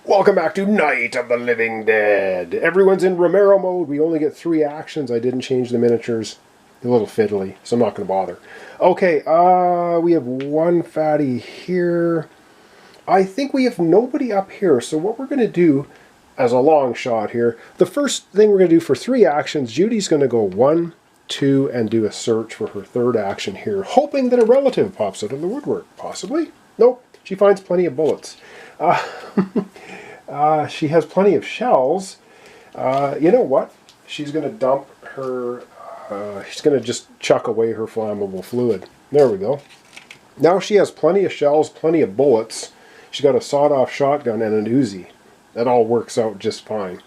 Welcome back to Night of the Living Dead. Everyone's in Romero mode. We only get 3 actions. I didn't change the miniatures. A little fiddly, so I'm not going to bother. Okay, we have one fatty here. I think we have nobody up here. So what we're going to do as a long shot here, the first thing we're going to do for 3 actions, Judy's going to go 1, 2, and do a search for her 3rd action here, hoping that a relative pops out of the woodwork. Possibly. Nope, she finds plenty of bullets. She has plenty of shells. You know what? She's going to dump her... she's going to just chuck away her flammable fluid. There we go. Now she has plenty of shells, plenty of bullets. She's got a sawed-off shotgun and an Uzi. That all works out just fine.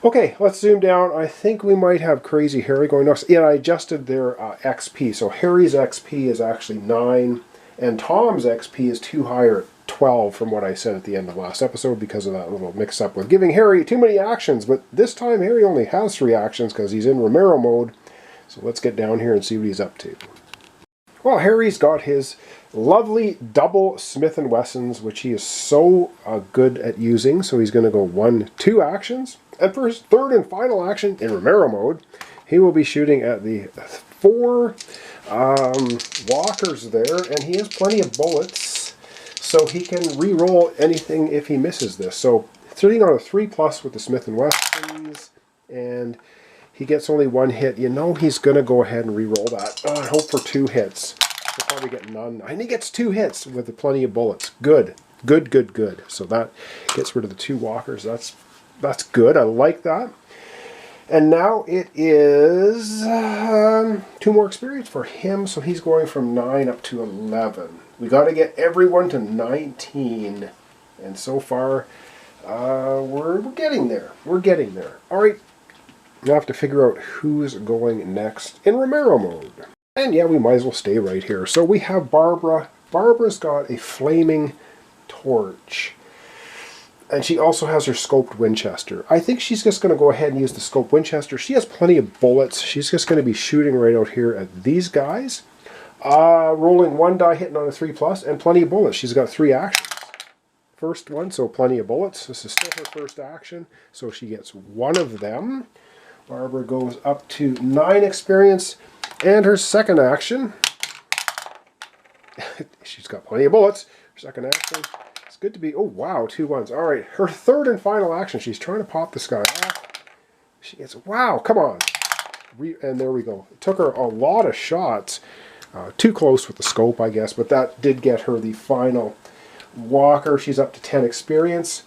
Okay, let's zoom down. I think we might have Crazy Harry going next. Yeah, I adjusted their XP. So Harry's XP is actually 9, and Tom's XP is 2 higher, 12 from what I said at the end of last episode because of that little mix-up with giving Harry too many actions. But this time Harry only has 3 actions because he's in Romero mode. So let's get down here and see what he's up to. Well, Harry's got his lovely double Smith & Wessons, which he is so good at using. So he's going to go 1, 2 actions. And for his 3rd and final action in Romero mode, he will be shooting at the 4 walkers there. And he has plenty of bullets, so he can re-roll anything if he misses this. So sitting on a 3+ with the Smith & Wessons, and he gets only 1 hit. You know he's going to go ahead and re-roll that. I hope for 2 hits. He'll probably get none. And he gets 2 hits with plenty of bullets. Good. Good, good, good. So that gets rid of the 2 walkers. That's good. I like that. And now it is 2 more experience for him. So he's going from 9 up to 11. We got to get everyone to 19. And so far, we're getting there. We're getting there. All right. Now I have to figure out who's going next in Romero mode. And yeah, we might as well stay right here. So we have Barbara. Barbara's got a flaming torch. And she also has her scoped Winchester. I think she's just going to go ahead and use the scoped Winchester. She has plenty of bullets. She's just going to be shooting right out here at these guys. Rolling 1 die, hitting on a 3+, and plenty of bullets. She's got 3 actions. First one, so plenty of bullets. This is still her 1st action, so she gets 1 of them. Barbara goes up to 9 experience, and her 2nd action, she's got plenty of bullets. Her 2nd action, it's good to be, oh wow, 2 ones. All right, her 3rd and final action, she's trying to pop this guy off. She gets, wow, come on. And there we go. It took her a lot of shots. Too close with the scope, I guess, but that did get her the final walker. She's up to 10 experience.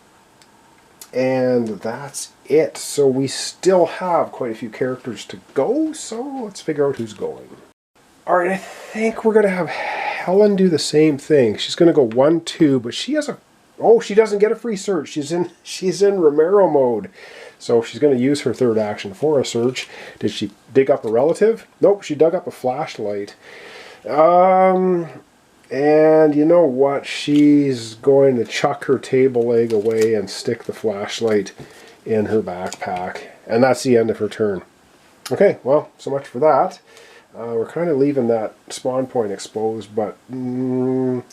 And that's it. So we still have quite a few characters to go, so let's figure out who's going. Alright, I think we're going to have Helen do the same thing. She's going to go 1, 2, but she has a... Oh, she doesn't get a free search. She's in Romero mode. So she's going to use her 3rd action for a search. Did she dig up a relative? Nope, she dug up a flashlight. And you know what? She's going to chuck her table leg away and stick the flashlight in her backpack. And that's the end of her turn. Okay, well, so much for that. We're kind of leaving that spawn point exposed, but we'll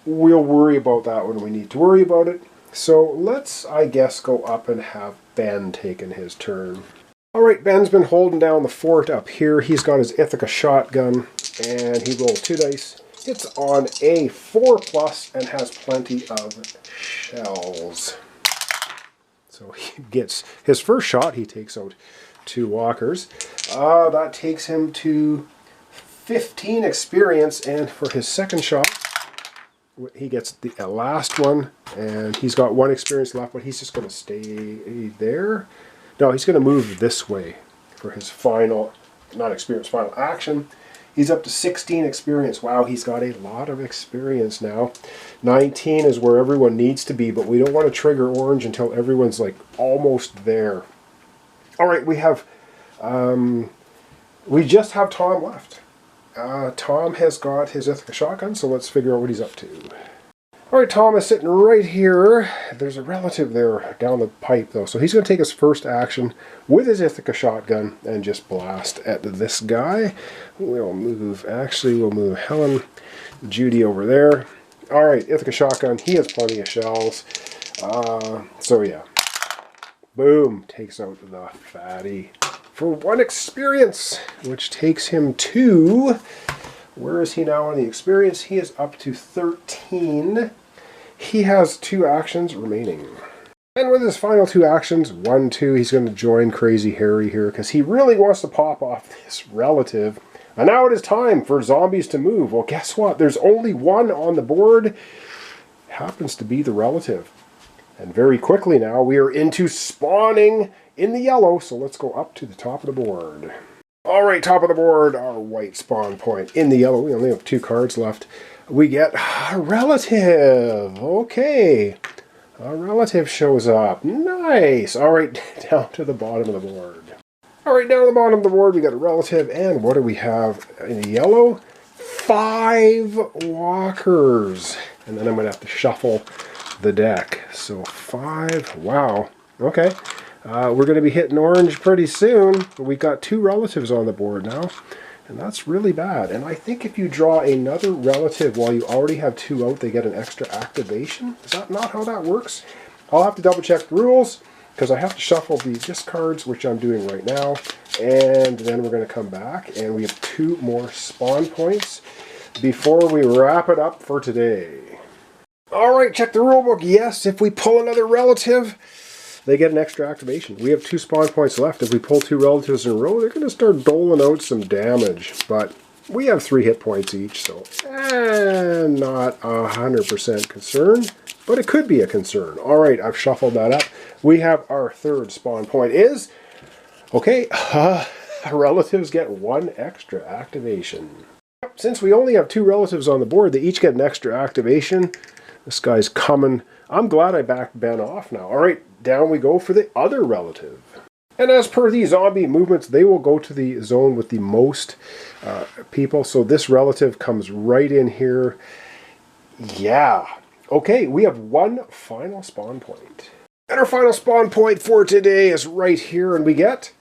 worry about that when we need to worry about it. So let's, I guess, go up and have Ben taking his turn. Alright, Ben's been holding down the fort up here. He's got his Ithaca shotgun, and he rolled 2 dice. Hits on a 4+ and has plenty of shells. So he gets his first shot. He takes out 2 walkers. That takes him to 15 experience, and for his 2nd shot, he gets the last one, and he's got 1 experience left, but he's just going to stay there. No, he's going to move this way for his final, not experience, final action. He's up to 16 experience. Wow, he's got a lot of experience now. 19 is where everyone needs to be, but we don't want to trigger orange until everyone's like almost there. All right, we just have Tom left. Tom has got his Ithaca shotgun, so let's figure out what he's up to. All right, Tom is sitting right here. There's a relative there down the pipe, though. So he's going to take his 1st action with his Ithaca shotgun and just blast at this guy. We'll move Helen, Judy over there. All right, Ithaca shotgun. He has plenty of shells. So yeah. Boom. Takes out the fatty for 1 experience, which takes him to... Where is he now on the experience? He is up to 13. He has 2 actions remaining. And with his final 2 actions, 1, 2, he's going to join Crazy Harry here because he really wants to pop off this relative. And now it is time for zombies to move. Well, guess what? There's only 1 on the board. Happens to be the relative. And very quickly now, we are into spawning in the yellow. So let's go up to the top of the board. All right, top of the board, our white spawn point. In the yellow, we only have 2 cards left. We get a relative. Okay. A relative shows up. Nice. All right, down to the bottom of the board. All right, down to the bottom of the board, we got a relative. And what do we have in the yellow? 5 walkers. And then I'm going to have to shuffle the deck. So 5. Wow. Okay. We're going to be hitting orange pretty soon. We've got 2 relatives on the board now. And that's really bad. And I think if you draw another relative while you already have 2 out, they get an extra activation. Is that not how that works? I'll have to double check the rules because I have to shuffle the discards, which I'm doing right now. And then we're going to come back and we have 2 more spawn points before we wrap it up for today. All right, check the rule book. Yes, if we pull another relative, they get an extra activation. We have 2 spawn points left. If we pull 2 relatives in a row, they're going to start doling out some damage. But we have 3 hit points each, so not 100% concerned. But it could be a concern. All right, I've shuffled that up. We have our 3rd spawn point is... Okay, relatives get 1 extra activation. Since we only have 2 relatives on the board, they each get an extra activation. This guy's coming. I'm glad I backed Ben off now. All right, down we go for the other relative. And as per the zombie movements, they will go to the zone with the most people. So this relative comes right in here. Yeah. Okay, we have 1 final spawn point. And our final spawn point for today is right here. And we get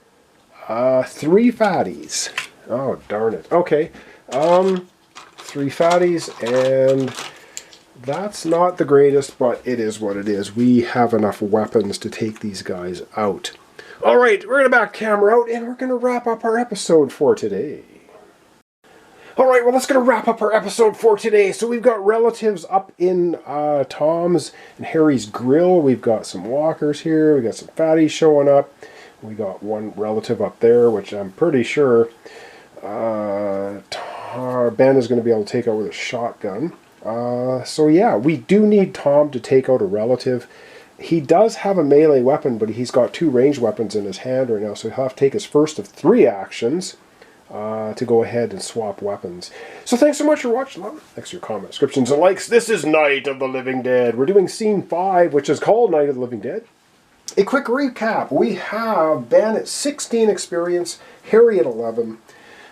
3 fatties. Oh, darn it. Okay. 3 fatties, and that's not the greatest, but it is what it is. We have enough weapons to take these guys out. All right, we're going to back camera out, and we're going to wrap up our episode for today. All right, well, that's going to wrap up our episode for today. So we've got relatives up in Tom's and Harry's grill. We've got some walkers here. We got some fatties showing up. We got 1 relative up there, which I'm pretty sure... Ben is going to be able to take out with a shotgun. So yeah, we do need Tom to take out a relative. He does have a melee weapon, but he's got 2 ranged weapons in his hand right now, so he'll have to take his first of 3 actions to go ahead and swap weapons. So thanks so much for watching. Thanks for your comments, descriptions, and likes. This is Night of the Living Dead. We're doing Scene 5, which is called Night of the Living Dead. A quick recap. We have Ben at 16 experience, Harry at 11.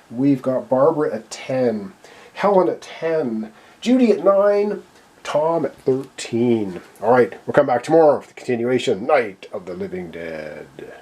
We've got Barbara at 10, Helen at 10, Judy at 9, Tom at 13. All right, we'll come back tomorrow for the continuation, Night of the Living Dead.